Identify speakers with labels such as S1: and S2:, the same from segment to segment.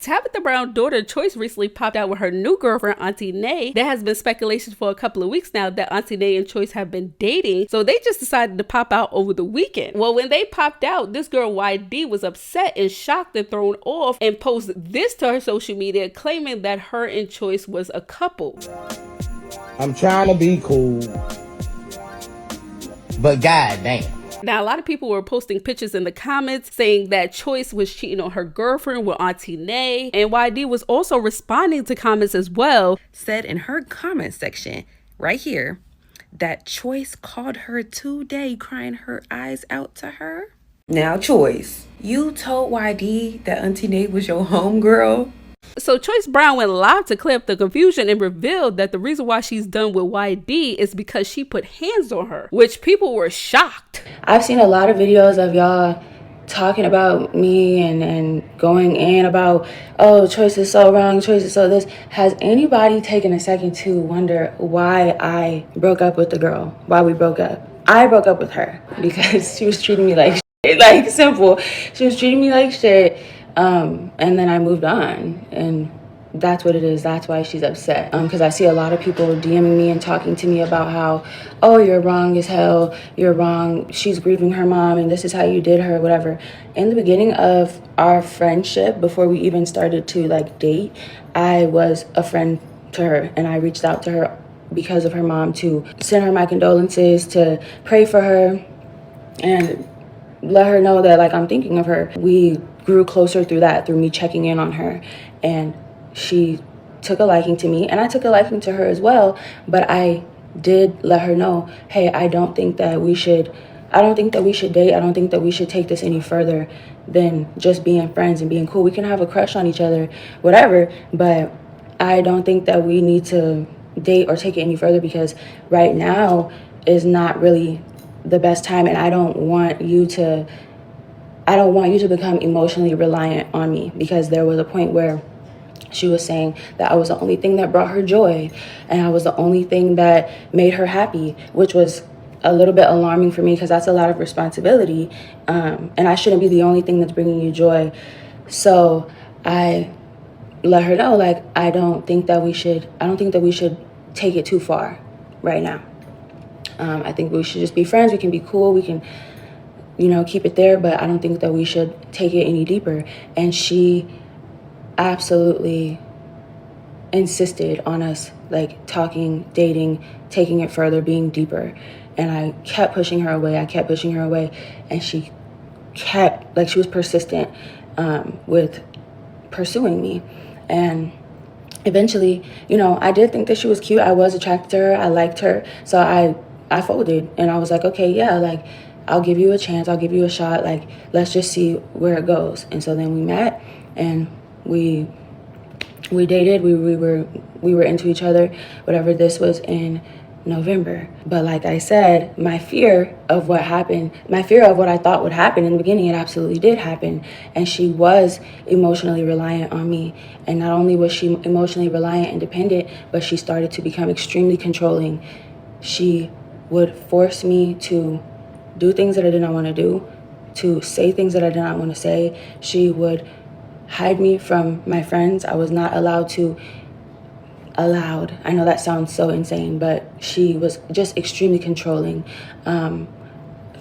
S1: Tabitha Brown's daughter Choyce recently popped out with her new girlfriend Auntie Nay. There has been speculation for a couple of weeks now that Auntie Nay and Choyce have been dating, so they just decided to pop out over the weekend. Well, when they popped out, this girl YD was upset and shocked and thrown off and posted this to her social media, claiming that her and Choyce was a couple.
S2: I'm trying to be cool, but goddamn.
S1: Now, a lot of people were posting pictures in the comments saying that Choyce was cheating on her girlfriend with Auntie Nay, and YD was also responding to comments as well.
S3: Said in her comment section right here that Choyce called her today crying her eyes out to her. Now, Choyce, you told YD that Auntie Nay was your homegirl?
S1: So Choyce Brown went live to clear up the confusion and revealed that the reason why she's done with YD is because she put hands on her, which people were shocked.
S4: I've seen a lot of videos of y'all talking about me and going in about, oh, Choyce is so wrong, Choyce is so this. Has anybody taken a second to wonder why I broke up with the girl, why we broke up? I broke up with her because she was treating me like shit, like simple. She was treating me like shit. And then I moved on, and that's what it is. That's why she's upset. Because I see a lot of people DMing me and talking to me about how, oh, you're wrong as hell. You're wrong. She's grieving her mom, and this is how you did her, whatever. In the beginning of our friendship, before we even started to date, I was a friend to her, and I reached out to her because of her mom to send her my condolences, to pray for her, and let her know that I'm thinking of her. We grew closer through that, through me checking in on her, and she took a liking to me and I took a liking to her as well. But I did let her know, hey, I don't think that we should date. I don't think that we should take this any further than just being friends and being cool. We can have a crush on each other, whatever, but I don't think that we need to date or take it any further, because right now is not really the best time, and I don't want you to become emotionally reliant on me, because there was a point where she was saying that I was the only thing that brought her joy and I was the only thing that made her happy, which was a little bit alarming for me because that's a lot of responsibility, and I shouldn't be the only thing that's bringing you joy. So I let her know, I don't think that we should take it too far right now. I think we should just be friends. We can be cool. We can, keep it there, but I don't think that we should take it any deeper. And she absolutely insisted on us talking, dating, taking it further, being deeper. And I kept pushing her away. And she kept, she was persistent with pursuing me. And eventually, I did think that she was cute. I was attracted to her. I liked her. So I folded, and I was like, okay, yeah, I'll give you a chance. I'll give you a shot. Let's just see where it goes. And so then we met, and we dated. We were into each other, whatever. This was in November. But like I said, my fear of what I thought would happen in the beginning, it absolutely did happen. And she was emotionally reliant on me. And not only was she emotionally reliant and dependent, but she started to become extremely controlling. She would force me to do things that I did not want to do, to say things that I did not want to say. She would hide me from my friends. I was not allowed. I know that sounds so insane, but she was just extremely controlling.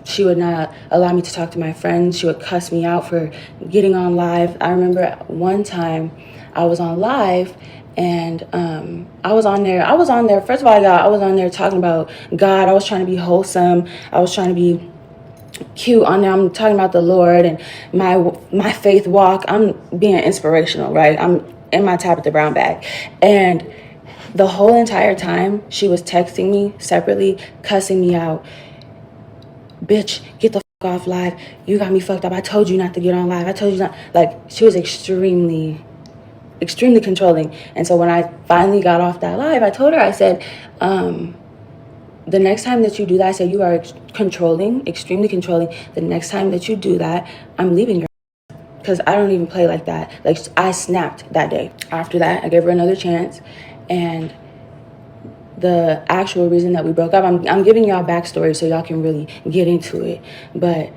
S4: She would not allow me to talk to my friends. She would cuss me out for getting on live. I remember one time I was on live, and I was on there. First of all, y'all, I was on there talking about God. I was trying to be wholesome. I was trying to be cute on there. I'm talking about the Lord and my faith walk. I'm being inspirational, right? I'm in my Tabitha Brown bag. And the whole entire time, she was texting me separately, cussing me out. Bitch, get the fuck off live. You got me fucked up. I told you not to get on live. I told you not. She was extremely controlling. And so when I finally got off that live, I told her, I said, the next time that you do that, I said, you are controlling, extremely controlling. The next time that you do that, I'm leaving your, because I don't even play like that. I snapped that day. After that, I gave her another chance. And the actual reason that we broke up, I'm giving y'all backstory so y'all can really get into it. But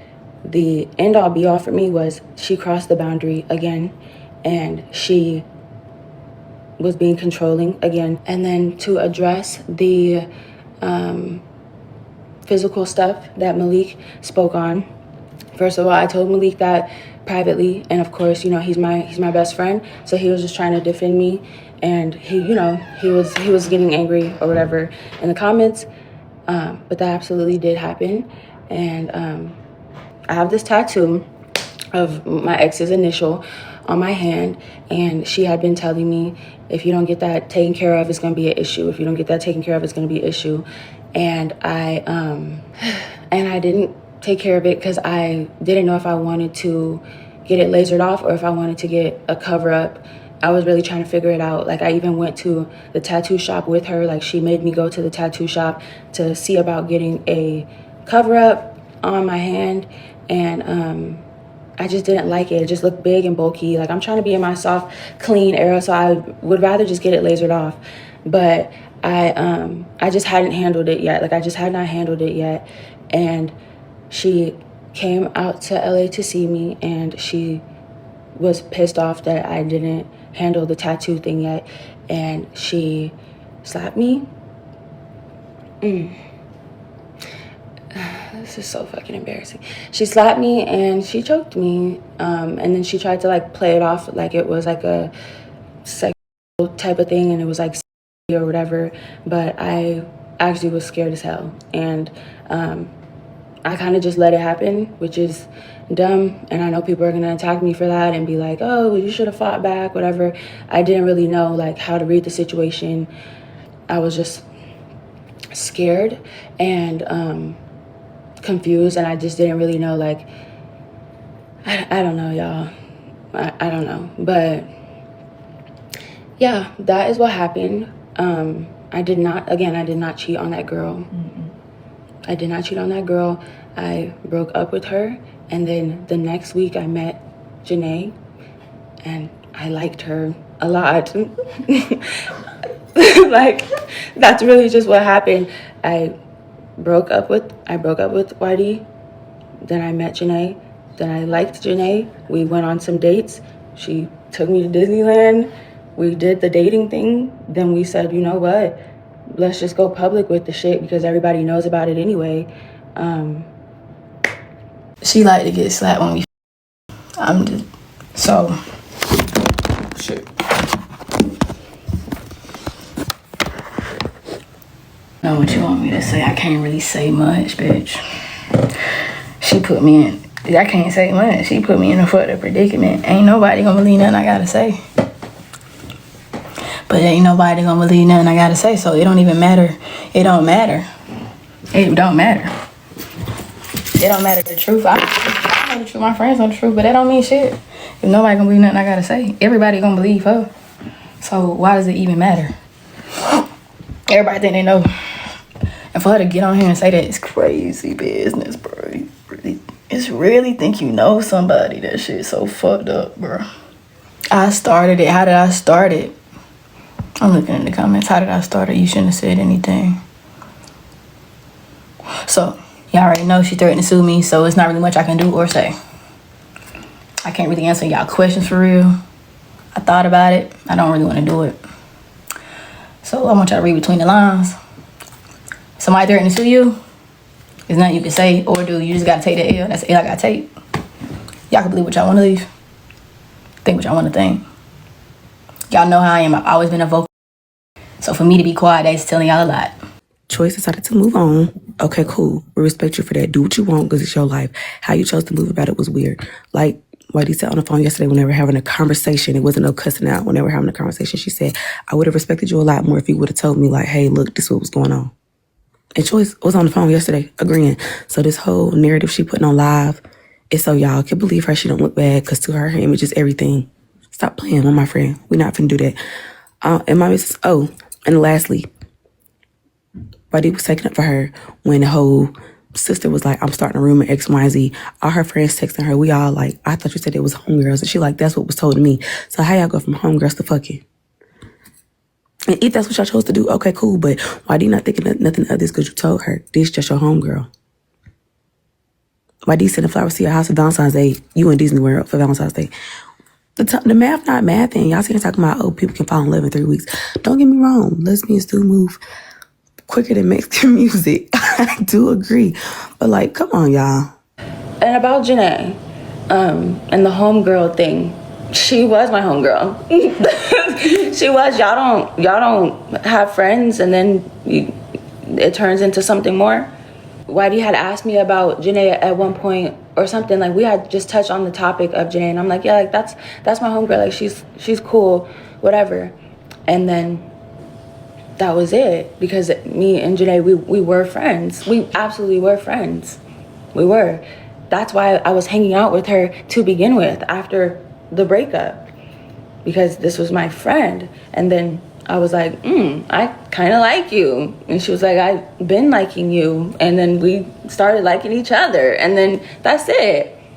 S4: the end all be all for me was she crossed the boundary again. and she was being controlling again. And then to address the physical stuff that Malik spoke on, first of all, I told Malik that privately, and of course, you know, he's my best friend, so he was just trying to defend me, and he, you know, he was getting angry or whatever in the comments, but that absolutely did happen. And I have this tattoo of my ex's initial on my hand, and she had been telling me, if you don't get that taken care of, it's going to be an issue. If you don't get that taken care of, it's going to be an issue. And I didn't take care of it because I didn't know if I wanted to get it lasered off or if I wanted to get a cover up. I was really trying to figure it out. Like, I even went to the tattoo shop with her. Like, she made me go to the tattoo shop to see about getting a cover up on my hand, and I just didn't like it. It just looked big and bulky. Like, I'm trying to be in my soft, clean era, so I would rather just get it lasered off. But I just hadn't handled it yet. Like, I just had not handled it yet. And she came out to LA to see me, and she was pissed off that I didn't handle the tattoo thing yet. And she slapped me. This is so fucking embarrassing. She slapped me and she choked me. And then she tried to like play it off like it was like a sexual type of thing, and it was like or whatever. But I actually was scared as hell. And I kind of just let it happen, which is dumb. And I know people are going to attack me for that and be like, oh, well, you should have fought back, whatever. I didn't really know like how to read the situation. I was just scared and confused, and I just didn't really know, like, I don't know, y'all. I don't know. But yeah, that is what happened. I did not cheat on that girl. Mm-mm. I did not cheat on that girl. I broke up with her, and then the next week I met Janae, and I liked her a lot. Like, that's really just what happened. I broke up with YD, then I met Janae, then I liked Janae. We went on some dates. She took me to Disneyland. We did the dating thing. Then we said, you know what? Let's just go public with the shit because everybody knows about it anyway.
S5: She like to get slapped when we I'm just so shit. Know what you want me to say? I can't really say much, bitch. She put me in. I can't say much. She put me in a fucked up predicament. Ain't nobody gonna believe nothing I gotta say. But ain't nobody gonna believe nothing I gotta say, so it don't even matter. It don't matter. It don't matter. It don't matter the truth. I know the truth. My friends know the truth, but that don't mean shit. If nobody gonna believe nothing I gotta say, everybody gonna believe her. So why does it even matter? Everybody think they know. And for her to get on here and say that, it's crazy business, bro. It's really think you know somebody. That shit's so fucked up, bro. I started it. How did I start it? I'm looking in the comments. How did I start it? You shouldn't have said anything. So, y'all already know she threatened to sue me, so it's not really much I can do or say. I can't really answer y'all questions for real. I thought about it. I don't really want to do it. So I want y'all to read between the lines. Somebody threatening to sue you, there's nothing you can say or do. You just gotta take the L. That's the L I gotta take. Y'all can believe what y'all want to believe. Think what y'all want to think. Y'all know how I am. I've always been a vocal. So for me to be quiet, that's telling y'all a lot.
S6: Choyce decided to move on. Okay, cool. We respect you for that. Do what you want because it's your life. How you chose to move about it was weird. Like what he said on the phone yesterday when they were having a conversation. It wasn't no cussing out. When they were having a conversation, she said, I would have respected you a lot more if you would have told me, like, hey, look, this is what was going on. And Choyce was on the phone yesterday agreeing. So this whole narrative she putting on live is so y'all can believe her. She don't look bad because to her image is everything. Stop playing with my friend. We're not finna do that. And my missus, and lastly, Buddy was taking up for her when the whole sister was like, I'm starting a rumor X, Y, and Z. All her friends texting her. We all like, I thought you said it was homegirls. And she like, that's what was told to me. So how y'all go from homegirls to fucking? And if that's what y'all chose to do, okay, cool. But why do you not thinking nothing of this because you told her this just your homegirl? Why do you send flowers to your house for Valentine's Day? You in Disney World for Valentine's Day. The math not math thing. Y'all sitting talking about, oh, people can fall in love in 3 weeks. Don't get me wrong. Lesbians do move quicker than Mexican music. I do agree. But like, come on, y'all.
S4: And about Janae, and the homegirl thing, she was my homegirl. She was. Y'all don't have friends, and then it turns into something more. Whitey had asked me about Janae at one point or something. Like, we had just touched on the topic of Janae, and I'm like, yeah, like that's my homegirl. Like, she's cool, whatever. And then that was it, because me and Janae, we were friends. We absolutely were friends. We were. That's why I was hanging out with her to begin with after the breakup, because this was my friend. And then I was like, I kind of like you. And she was like, I've been liking you. And then we started liking each other. And then that's it.